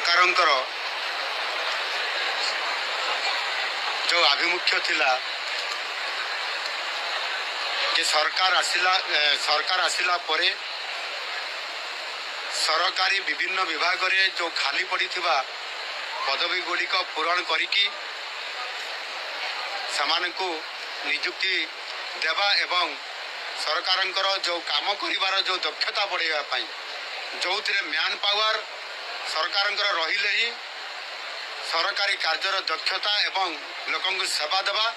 सरकारंकर जो आभिमुख्य थिला जे सरकार आसिला परे सरकारी विभिन्न विभाग रे जो खाली पड़ी थिबा पदवी गुड़िक पूरण करिकी समानकु नियुक्ति देवा एवं सरकारंकर जो काम करिवार जो दक्षता बढ़ावा पाई जो थे मैन पावर सरकारंकर रहिले ही सरकारी कार्यर दक्षता एवं लोकंकु सेवा देवा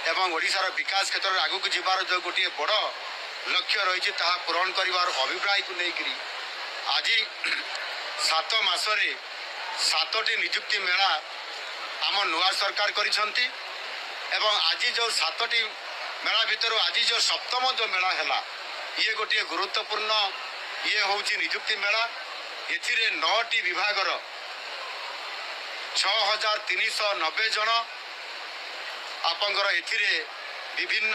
एवं ओडिशार विकास क्षेत्र में आगू जीवार जो गोटे बड़ लक्ष्य रही पूरण कर अभिप्राय को लेकर आज 7 मासरे 7टी नियुक्ति मेला आम नुआ सरकार करिसंती एवं आज जो 7टी मेला भितर आज जो 7म जो मेला है ये गोटे गुरुत्वपूर्ण ये हूँ नियुक्ति मेला एथिरे 9टी विभागर 6390 जन आपंकर एथिरे विभिन्न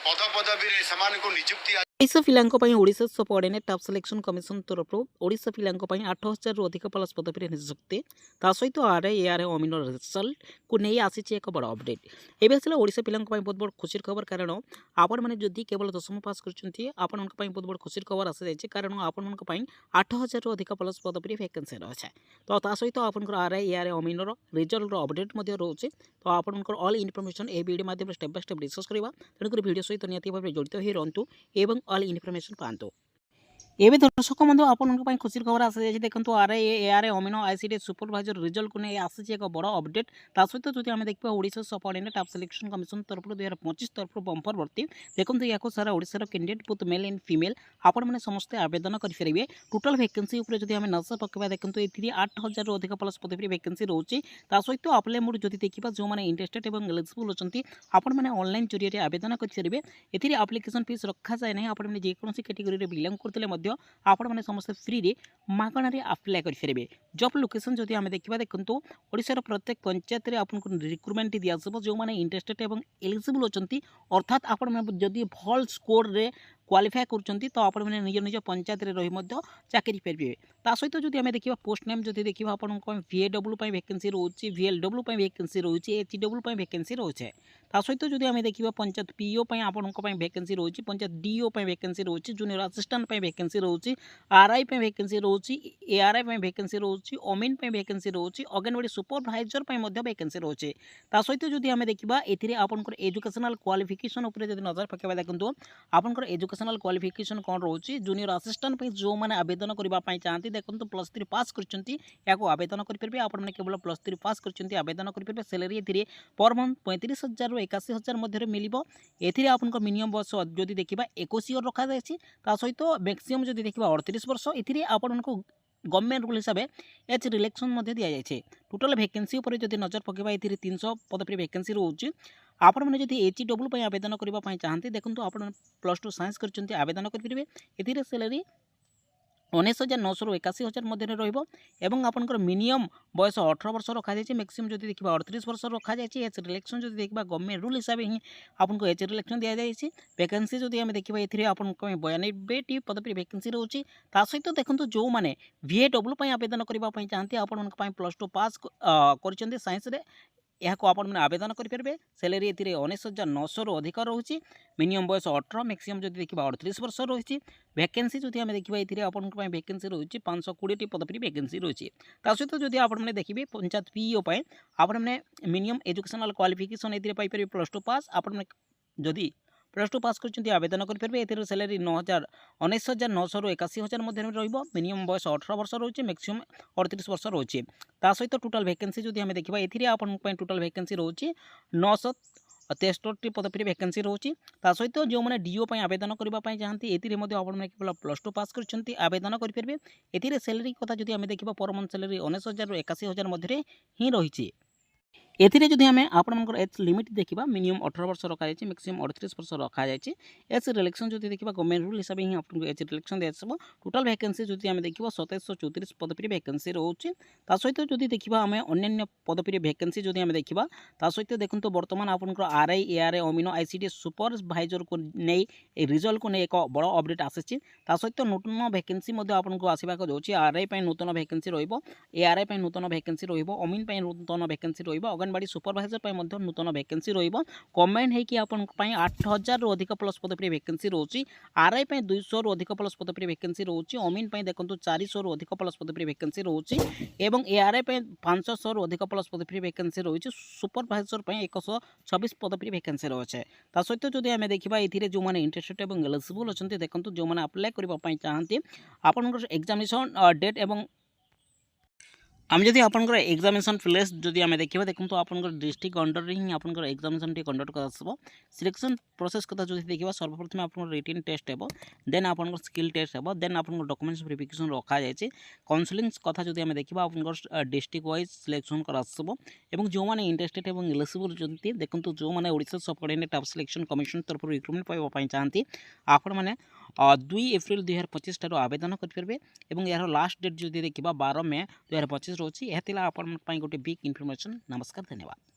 पदपदवी से नियुक्ति ओडिशा पिलांको पई Odisha subordinate staff selection commission तरफ ओडिशा पिलांको पई 8000 रु अधिक प्लस पदवी नियुक्ति ता सहित आरआई अमीन रिजल्ट को नहीं आसी एक बड़ अपडेट एबे आसला ओडिशा पिलांको पई बहुत बड़ खुशी खबर कारण आपण माने जदि केवल 10th पास करछंती आपण मन पई बहुत बड़ खुशी खबर आसी जाय कारण आपण मन पई 8000 रु अधिक प्लस पदवी वैकेंसी रहछे तो ता सहित आपण आरआई अमीन रिजल्ट रो अपडेट मध्ये रहउछि तो आपण ऑल इनफॉरमेशन ए वीडियो माध्यम स्टेप बाय स्टेप डिस्कस करबा तणकर वीडियो सहित नियति भाबे जड़ित होई रहंतु एवं ऑल इनफॉरमेशन पांतो एवं दर्शक बंधु आपन खुशी खबर आसी देखो आरआई अमीन आईसीडी सुपरवाइजर रिजल्ट को नहीं आसी एक बड़ अपडेट ता सहित जो आम देखा Odisha subordinate staff selection commission तरफ 2025 तरफ बंपर भर्ती देखो या सारा ओडिशार candidate both male and female आपण मैंने समस्ते आवेदन करेंगे टोटाल वैकेंसी जो आम नजर पकड़ा देखो ये 8000 अधिक प्लस पदवी वैकेंसी रोचे सहित अप्लाई मोड जो देखा जो मैंने इंटरेस्टेड और एलिजिबल अच्छा आपण मैंने ऑनलाइन जरिए आवेदन करेंगे ये आप्लिकेसन फीस रखा जाए ना आपने जेकोसी कैटेगोरी बिलंग करते आपण मैंने समस्त फ्री रे मागणारे अप्लाई करेंगे जॉब लोकेशन जदि आम देखा देखो ओडिशार प्रत्येक पंचायत रे आपन रिक्रुटमेंट दिया जो मैंने इंटरेस्टेड और एलिजिबल अच्छा अर्थात आपण जदि भल स्कोर रे क्वालिफाई करछंती तो आपण मैंने निज निज पंचायत रे रही मध्य चाकरी पाइबे ता सहित जदि आम देखा पोस्ट नेम जदि देखा आपण VAW वैकेंसी रोचे VLW वैकेंसी रोचे HW वैकेंसी रोचे ता सहित जदि आम देखा पंचायत PO आपण वैकेंसी रोचे पंचायत DO वैकेंसी रोचे जूनियर असिस्टेंट वैकेंसी रोचे RI वैकेंसी रोचे ARI वैकेंसी रोचे अमीन वैकेंसी रोचे अंगनवाड़ी सुपरवाइजर वैकेंसी रोचे ता सहित जदि आम देखा एथिरे आपनकर एजुकेशनल क्वालिफिकेशन उपर जदि नजर पकेबा देखंतु आपनकर एजुकेशनल क्वालिफिकेशन कौन रोचे जूनियर असिस्टेंट जो मैंने आवेदन करने चाहती देखो +3 पास करछंती याको आवेदन करेंगे आपण मैंने केवल +3 पास करछंती आवेदन करेंगे सैलरी ए पर मंथ 35,000 रु 81,000 मध्य मिलिबो एथिरे आपनकर मिनिमम बयस जदि देखा 21 इयर रखा जायछि ता सहित मैक्सिमम जदि देखा 38 वर्ष एथिरे आपनको गवर्नमेंट रूल हिसाब से एज रिलेक्शन दि जाए टोटाल वैकेंसी उपर जदि नजर पकेबा ए 300 पदवी वैकेंसी रोचे आपण मैंने जदि HW आवेदन करने चाहते देखो आप +2 साइंस कर आवेदन करेंगे ए सैलरी 19,900 रु 81,000 मध्य रही आपंकर मिनिमम बयस 18 वर्ष रखा जाए मैक्सिमम जदि देखा 38 वर्ष रखा जाए एज रिलेक्शन जदि देखा गवर्नमेंट रूल हिसाब से ही आपको एज रिलेक्शन दि जाए वैकेंसी जदि आम देखा ये आप 92टी पदवी वैकेंसी रोचे सहित देखो जो मैंने VAW आवेदन करने चाहते आपण +2 पास कर साइंस यहाँ आपण मैंने आवेदन करेंगे सैलरी ए 19,900 रु अधिक रोचे मिनिमम बयस 18 मैक्सिमम जदि देखा 38 वर्ष रही वैकेंसी जदि आम देखा ये आपण वैकेंसी रोचे 520टी पदवी वैकेंसी रोचे सहित जदि आपने देखिए पंचायत PO आपण मैंने मिनिमम एजुकेशनल क्वालिफिकेशन ये पाइपर +2 पास आपण जदि +2 पास कर आवेदन करेंगे ए सैलरी 19,900 रु 81,000 मध्य मिनिमम बयस 18 वर्ष रोचे मैक्सिमम 38 वर्ष रोचे सहित टोटाल वैकेंसी जदि आम देखा ये आपण टोटाल वैकेंसी रोचे 963टी पदवी वैकेंसी रोचे सहित जो मैंने DO आवेदन करने चाहती ये केवल +2 पास कर आवेदन करेंगे ए सैलरी कथा जदि आम देखा पर मंथ सैलरी 19,000 रु 81,000 मध्य ही रही एथिरे जदि आमे आपनकर एज लिमिट देखिबा मिनिमम 18 वर्ष रखा जायछि मैक्सिमम 38 वर्ष रखा जायछि एज रिलेक्शन जदि देखिबा गवर्नमेंट रूल हिसाब ही आपनको एज रिलेक्शन दियासबो टोटल वैकेंसी जदि आमे देखिबा 2734 पदपि वैकेंसी रहउछि ता सहित जदि देखिबा आमे अन्य पदपि वैकेंसी जदि आमे देखिबा ता सहित देखंतु वर्तमान आपनकर RI ARY amino ICD supervisor को नै रिजल्ट को नै एक बड़ अपडेट आसीछि ता सहित नूतन वैकेंसी मध्ये आपनको आसीबा को जोछि आरआई पय नूतन वैकेंसी रहइबो एआरआई पय नूतन वैकेंसी रहइबो अमीन पय नूतन वैकेंसी रहइबो अंगनवाड़ी सुपरवाइजर पय मध्ये नूतन वैकेंसी रहइबो कमेंट है कि आपन पय 8000 रु अधिक प्लस पदपि वैकेंसी रहउछि आरआई पय 200 रु अधिक प्लस पदपि वैकेंसी रहउछि अमीन पय देखंतु 400 रु अधिक प्लस पदपि वैकेंसी रहउछि एवं एआरआई पय 500 रु अधिक प्लस पदपि वैकेंसी रहउछि सुपरवाइजर पय 126 पदपि वैकेंसी रहउछि ता सहित जदि आमे देखिबा एथिरे जो माने इंटरेस्टेड एवं एलिजिबल अछंती देखंतु जो माने अप्लाई करबा पय चाहंती आपनकर एग्जामिनेशन डेट एवं आम जदि आपनकर एग्जामिनेशन प्लेस जदि आमे देखिबा देखंतु आपनकर डिस्ट्रिक्ट अंडर ही आपनकर एग्जामिनेशन टी कंडक्ट करसबो सिलेक्शन प्रोसेस कथा जदि देखिबा सर्वप्रथम आपनकर रिटन टेस्ट हेबो देन आपनकर स्किल टेस्ट हेबो देन आपनकर डॉक्यूमेंट्स वेरिफिकेशन रखा जायछि काउंसलिंग कथा जदि आमे देखिबा आपनकर डिस्ट्रिक्ट वाइज सिलेक्शन करसबो एवं जो माने इंटरेस्टेड एवं एलिजिबल जंती देखंतु जो माने Odisha subordinate staff selection commission तरफ रिक्रुटमेंट पाइबा पय चाहंती आपण माने 2 एप्रिल 2025 ठारो आवेदन करि परबे एवं यार लास्ट डेट जदि देखिबा 12 मई 2025 रोची यह थिला आपन पय गोटे बिग इन्फॉर्मेशन नमस्कार धन्यवाद।